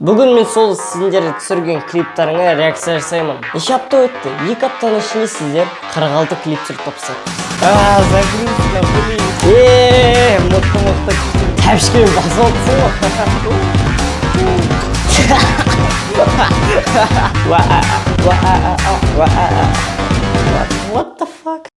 Бүгін мен сол сіздер түсірген клиптарыңа реакция жасаймын. Неше апта өтті? 2 аптаның ішінде сіздер 46 клип түсіріп тапсырдыңыз. Загрузка, блин. Мықты тәпішкемен басып отырсың ғой. What the fuck?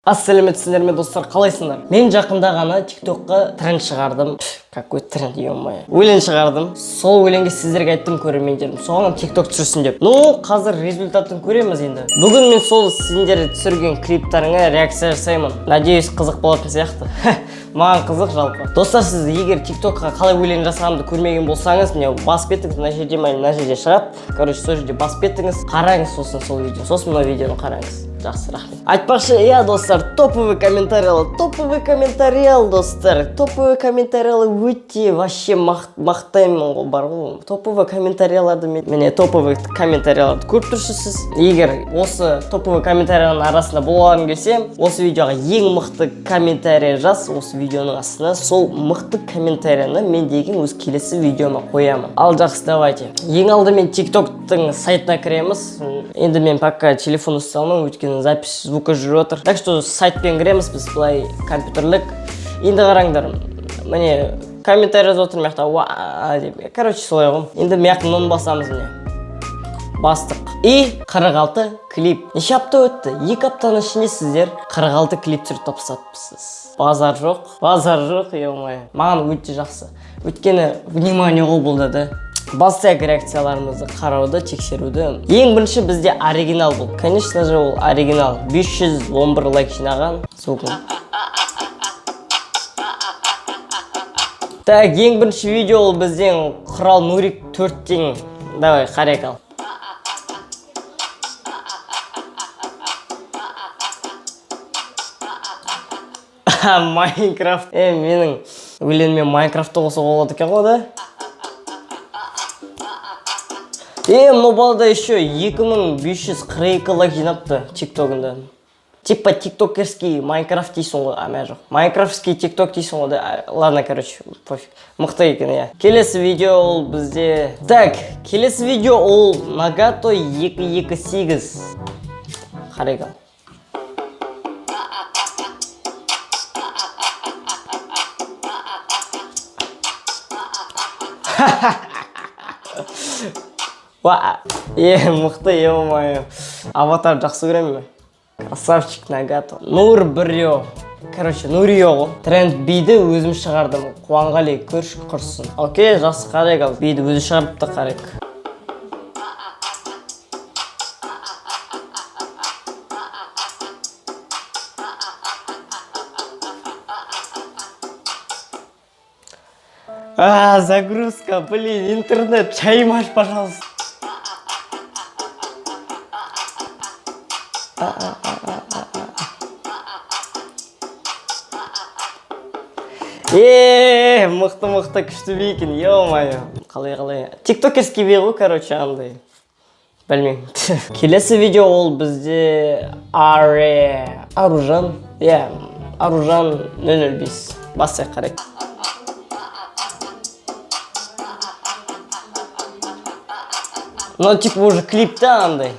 Ассаламетсіздер ме достар, қалайсыңдар? Мен жақында ғана TikTokқа тренд шығардым. Какой тренд, ё-моё. Өлең шығардым. Сол өлеңге сіздерге айттым көрермендерім. Соған TikTok түсірсін деп. Ну, қазір результатын көреміз енді. Бүгін мен сол сіздер түсірген клиптарыңа реакция жасаймын. Надеюсь, қызық болатын сияқты. Маған қызық жалпы. Достар, сіз егер TikTokқа қалай өлең жасағанымды көрмеген болсаңыз, міне басып кеттіңіз, мына жерде шығады. Короче, сол жерде басып кеттіңіз. Қараңыз сосын сол видео. Сосын мына видеоны қараңыз. Жақсы, рахмет. Айтпақшы, достар, топовый комментариялар, достар. Топовый комментариялар өте вообще мақтаймын ғой, бар ғой. Топовый комментарияларды міне топовый комментарияларды көріп тұрсыз. Егер осы топовый комментариялардың арасында болғанын келсе, осы видеоға ең мықты комментарий жаз, осы видеоның астына сол мықты комментарияны мен деген өз келесі видеома қоямын. Ал жақсы, давайте. Ең алдымен TikTok-тың сайтына кіреміз. Енді мен пока телефон ұстай алмаймын, өйткені запись звука жүріп отыр. Так что сайтпен кіреміз біз, былай компьютерлік. Енді қараңдар. Міне комментарий жазып отыр мақта. Короче, солай ғой. Енді мақта басамыз міне. Бастық. И 46 клип. Неше апта өтті? 2 аптаның ішінде сіздер 46 клип түсіріп тапсырыпсыз. Базар жоқ, ё-моё. Маған өте жақсы. Өйткені внимание ғой болды да. Бастайық реакцияларымызды қарауды, тексеруді. Ең бірінші бізде оригинал бұл. Конечно же, ол оригинал. 511 лайк жинаған. Соғын. Так, ең бірінші видео ол бізден Құрал Нурик 4-тен. Давай, қарайық ал. Майнкрафт. Менің өлеңмен Майнкрафтты қосуға болады екен ғой да? Мынау балада еще 2542 лайк жинапты TikTok'ында. Типа тиктокерский Майнкрафт дейсің ғой, жоқ. Майнкрафтский TikTok дейсің ғой да. Ладно, короче, пофиг. Мықты екен, я. Келесі видео ол бізде... Так, келесі видео ол Nagato 228. Қарайық ал. Мықты, ё-моё. Аватар жақсы көремін бе? Красавчик Nagato. Нур Бірё. Короче, Нурио ғой. Тренд биді өзім шығардым. Қуанғали көрші құрсын. Окей, жақсы, қарайық ал. Биді өзі шығарыпты, қарайық. Загрузка, блин, интернет, чаймаш, пожалуйста. Мықты күшті бейкен, ё-моё. Қалай. Тиктокерский бей ғой, короче, андай. Білмеймін. Келесі видео ол бізде Аружан. Аружан 005. Бастай қарайық. Ну, типа уже клип-то андай.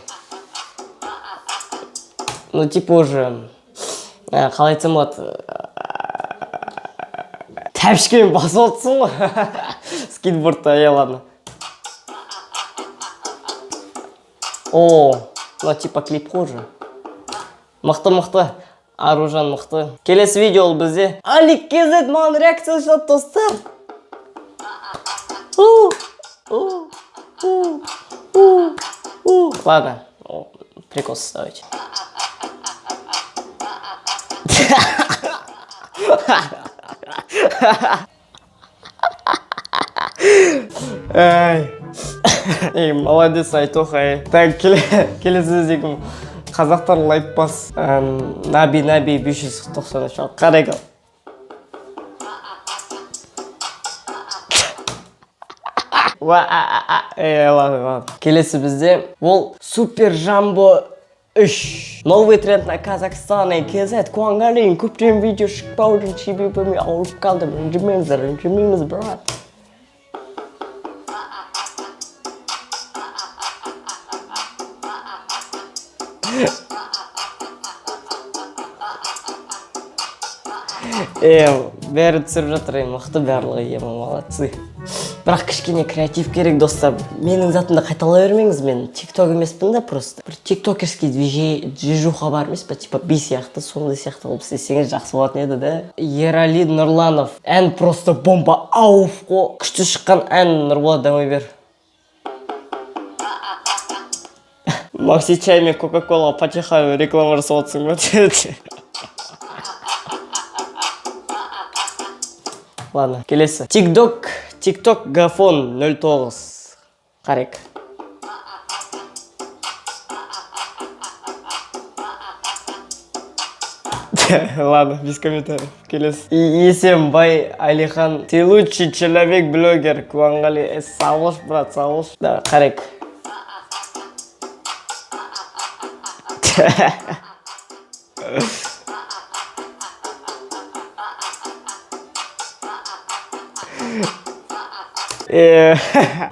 Ну, типа уже... Қалай айтсам болады. Тәпішкемен басып отырсың ғой. Скейтбордта, ладно. Ну, типа клип қой уже. Мықты. Аружан мықты. Келесі видео ол бізде. Алик КЗ маған реакция жасап, достар. Ладно, прикол составить. Молодец, Айтоха. Так, келесі дегім қазақтар лайкпас. Наби 590. Қарайық ал. Ладно. Келесі бізде ол Супер Жамбо 3. Новый тренд на Казахстане. КЗ Қуанғали көптен видео шықпаудың себебімен ауырып қалдым. Ренжімеңіз, брат. бәрі түсіріп жатыр, мықты барлығы, молодцы. Бірақ кішкене креатив керек, достар. Менің затымды қайталай бермеңіз, мен тикток емеспін да, просто. Бір тиктокерский движуха бар емес па, типа би сияқты, сондай сияқты қылып істесеңіз жақсы болатын еді да. Ерали Нұрланов. Ән просто бомба, ауф қо. Күшті шыққан ән, Нұрболат, дамай бер. Макси чай мен кока-кола потихаю реклама жасап отырсың ба? Ладно, келесі. TikTok Гафон 09. Қарек. Ладно, без комментариев. Келесі. Есенбай Алихан. Ты лучший человек-блогер. Куангали. Салош, брат, салош. Да, қарек.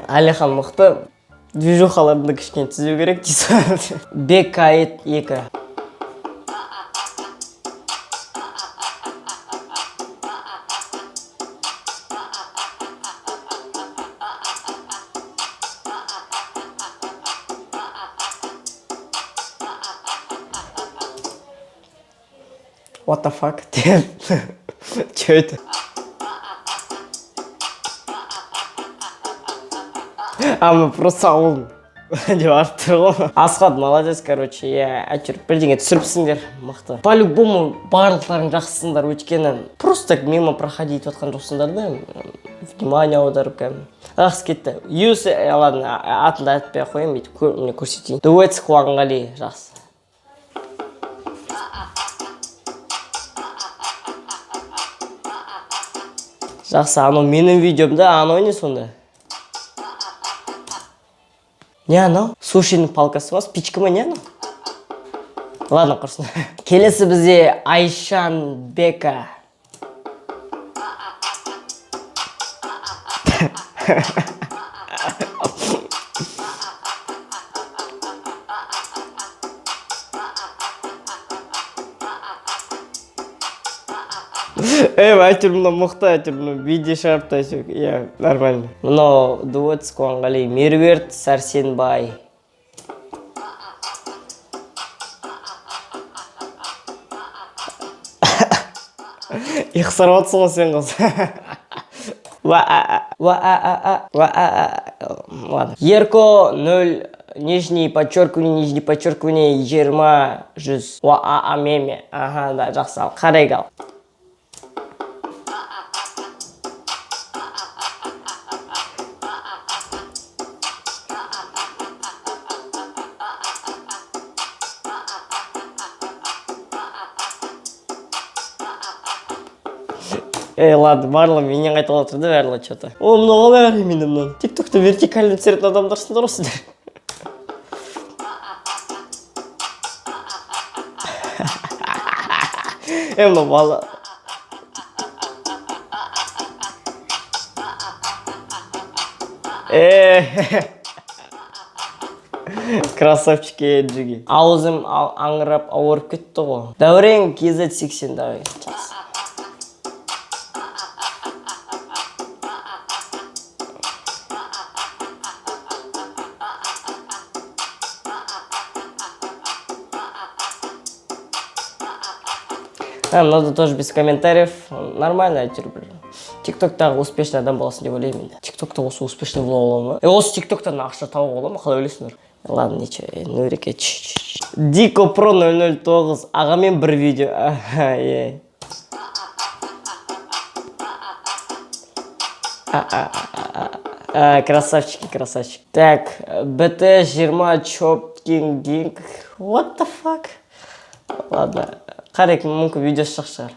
Алихан мықты. Движухаларды кішкене түзеу керек дейсің. Бекайт 2. What the fuck? Че это? Мы просто ауыл деп артып тұр ғой. Асхат, молодец, короче. Әйтеуір бірдеңе түсіріпсіңдер, мықты. По-любому барлықтарың жақсысыңдар, өйткені просто мимо проходить отқан жоқсыңдар да. Внимание аударып кәдімгі. Жақсы кетті. Юс, ладно, атында айтпай ақ қояйын, міне көрсетейін. Дуэт Қуанғали, жақсы. Жақсы, анау менің видеомда, анау не сонда? Не анау? Сушиның палкасы ма? Спичка ма, не анау? Ладно, құрсын. Келесі бізде Айшан Бека. Әйтеуір мына мұқты, әйтеуір мына видео шығарып та әйтеуір, нормально. Мынау дуэт Қуанғали, Меруерт Сәрсенбай. Иқсарып отырсың ғой сен қыз. Ладно. Ерко 0, нижний подчеркивание, 20, 100. Меме. Ага, да, жақсы ал. Қарай қал. Ладно, барлығы менен қайталап отырды, барлығы что-то. Мынау қалай қарай менде мынаны? Тиктокта вертикально түсіретін адамдарсыңдар ғой сіздер. Мынау бала. Красавчики еджіге. Аузым аңырап ауырып кетті ғой. Дәурен KZ80, давай. Надо тоже без комментариев. Нормально, әйтеуір. Тиктоктағы успешный адам боласың деп ойлаймын енді. Тиктокта осы успешный бола ма? Осы тиктоктан ақша тауып ола ма? Қалай ойлайсыңдар? Ладно, ничего, нөреке. Дико Про 009. Ағамен бір видео. Красавчики, красавчик. Так, БТ-20 Чопкинг. What the fuck? Ладно. Қарек, мүмкін видеосы шық шығар.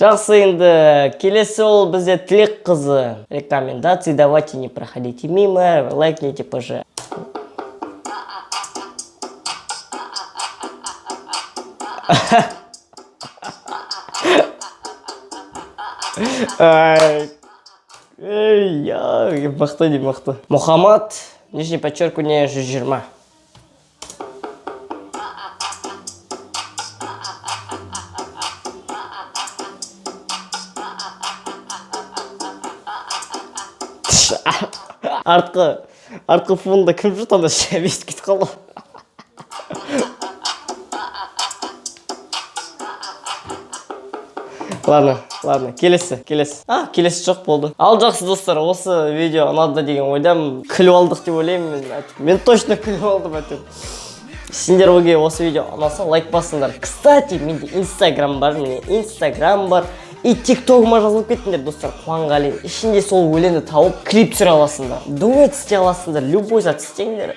Жақсы, енді келесі ол бізде Тілек қызы. Рекомендации давайте не проходите мимо, лайкните пожалуйста. Ай. Ей, я, мықты дейм, мықты. Мұхаммад, нижнее подчеркивание 120. Артқы фонда кім жүрді, анда шәбесіп кетіп қалды. Ладно, келесі. Келесі жоқ болды. Ал жақсы достар, осы видео ұнады деген ойдам. Күліп алдық деп ойлаймын. Мен точно күліп алдым әйтеуір. Сендерге осы видео ұнаса лайк басыңдар. Кстати, менде Instagram бар. И TikTok'ыма жазылып кеттіңдер, достар. Қуанғали. Ішінде сол өлеңді тауып, клип түсіре аласыңдар. Дуэт істей аласыңдар, любой зат істеңдер.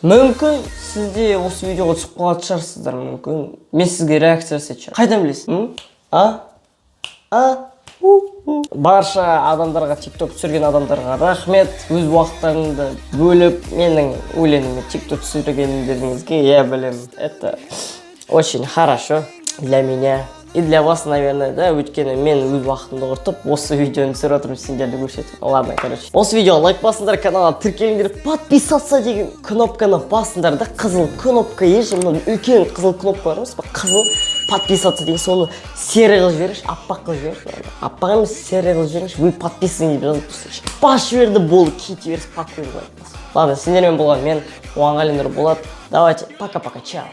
Мүмкін сізде осы видеоға түсіп қалатын шығарсыздар, мүмкін. Мен сізге реакция жасайтын шығармын. Қайдан білесің? Барша адамдарға, TikTok түсірген адамдарға рахмет. Өз уақыттарыңды бөліп, менің өлеңіме TikTok түсіргендеріңізге, я білем. Это очень хорошо для меня. И для вас, наверное, да, өйткені мен өз уақытымды құртып, осы видеоны түсіріп отырмын, сендерді көрсетіп. Ладно, короче. Осы видеоға лайк басыңдар, каналға тіркеліңдер, подписаться деген кнопканы басыңдар да, қызыл кнопка еші, үлкен қызыл кнопка бар емес па? Қызыл подписаться деген соны серый қылып жіберіңізші, аппақ қылып жіберіңізші. Аппақ емес, серый қылып жіберіңізші, вы подписаны деп жазып тұрсаңшы. Баш жіберді болды, кете беріс, спокойно. Ладно, сендермен болған мен Қуанғали Нұрболат. Давайте, пока-пока, чао.